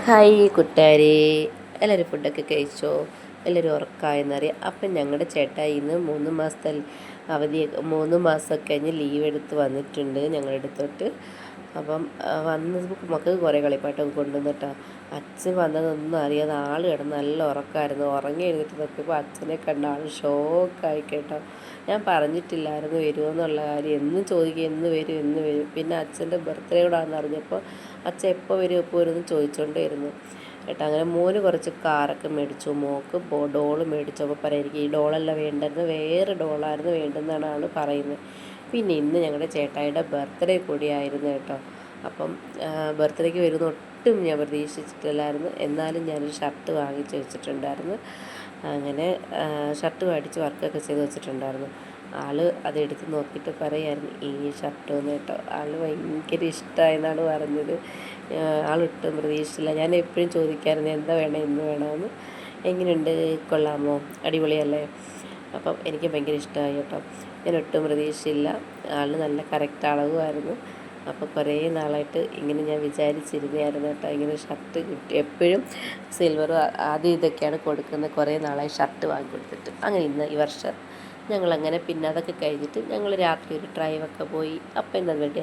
Hi കൂട്ടുകാരെ, എല്ലാവരും ഫുഡൊക്കെ കഴിച്ചോ? എല്ലാവരും ഉറക്കമായെന്നറിയാം. അപ്പം ഞങ്ങളുടെ ചേട്ടായി ഇന്ന് 3 മാസത്തെ അവധി 3 മാസമൊക്കെ കഴിഞ്ഞ് ലീവ് എടുത്ത് വന്നിട്ടുണ്ട് ഞങ്ങളുടെ അടുത്തോട്ട്. അപ്പം വന്ന് മക്കൾക്ക് കുറേ കളിപ്പാട്ടമൊക്കെ കൊണ്ടുവന്നിട്ടാ. അച്ഛൻ വന്നതൊന്നും അറിയാതെ ആൾ കിടന്ന് നല്ല ഉറക്കമായിരുന്നു. ഉറങ്ങി എഴുന്നേറ്റ് നോക്കിയപ്പോൾ അച്ഛനെ കണ്ട ആൾ ഷോക്കായി കേട്ടോ. ഞാൻ പറഞ്ഞിട്ടില്ലായിരുന്നു വരുമെന്നുള്ള കാര്യം. എന്നും ചോദിക്കും എന്ന് വരും എന്ന് വരും. പിന്നെ അച്ഛൻ്റെ ബർത്ത്ഡേ കൂടെ ആണെന്ന് അറിഞ്ഞപ്പോൾ അച്ഛൻ എപ്പോൾ വരും എപ്പോൾ വരും എന്ന് ചോദിച്ചുകൊണ്ടേയിരുന്നു കേട്ടോ. അങ്ങനെ മോന് കുറച്ച് കാറൊക്കെ മേടിച്ചു, മോക്ക് ഡോള് മേടിച്ചു. അപ്പോൾ പറയാം എനിക്ക് ഈ ഡോളല്ല വേണ്ടത്, വേറെ ഡോളായിരുന്നു വേണ്ടതെന്നാണ് ആൾ പറയുന്നത്. പിന്നെ ഇന്ന് ഞങ്ങളുടെ ചേട്ടായിയുടെ ബർത്ത്ഡേ കൂടിയായിരുന്നു കേട്ടോ. അപ്പം ബർത്ത്ഡേക്ക് വരുന്ന ഒട്ടും ഞാൻ പ്രതീക്ഷിച്ചിട്ടില്ലായിരുന്നു. എന്നാലും ഞാനൊരു ഷർട്ട് വാങ്ങിച്ച് വെച്ചിട്ടുണ്ടായിരുന്നു. അങ്ങനെ ഷർട്ട് മേടിച്ച് വർക്കൊക്കെ ചെയ്ത് വെച്ചിട്ടുണ്ടായിരുന്നു. ആൾ അതെടുത്ത് നോക്കിയിട്ട് പറയായിരുന്നു ഈ ഷർട്ട് എന്ന് കേട്ടോ. ആൾ ഭയങ്കര ഇഷ്ടമായെന്നാണ് പറഞ്ഞത്. ആളൊട്ടും പ്രതീക്ഷിച്ചില്ല. ഞാൻ എപ്പോഴും ചോദിക്കായിരുന്നു എന്താ വേണം എന്ന് വേണമെന്ന്. എങ്ങനെയുണ്ട്, കൊള്ളാമോ, അടിപൊളിയല്ലേ? അപ്പം എനിക്ക് ഭയങ്കര ഇഷ്ടമായി കേട്ടോ. ഞാൻ ഒട്ടും പ്രതീക്ഷിച്ചില്ല. ആൾ നല്ല കറക്റ്റ് അളവുമായിരുന്നു. അപ്പോൾ കുറേ നാളായിട്ട് ഇങ്ങനെ ഞാൻ വിചാരിച്ചിരുന്നതായിരുന്നു കേട്ടോ, ഇങ്ങനെ ഷർട്ട് കിട്ടി. എപ്പോഴും സിൽവർ ആദ്യം ഇതൊക്കെയാണ് കൊടുക്കുന്നത്. കുറേ നാളായി ഷർട്ട് വാങ്ങിക്കൊടുത്തിട്ട്. അങ്ങനെ ഇന്ന് ഈ വർഷം ഞങ്ങളങ്ങനെ പിന്നെ അതൊക്കെ കഴിഞ്ഞിട്ട് ഞങ്ങൾ രാത്രി ഒരു ഡ്രൈവൊക്കെ പോയി. അപ്പം എന്താ വേണ്ടി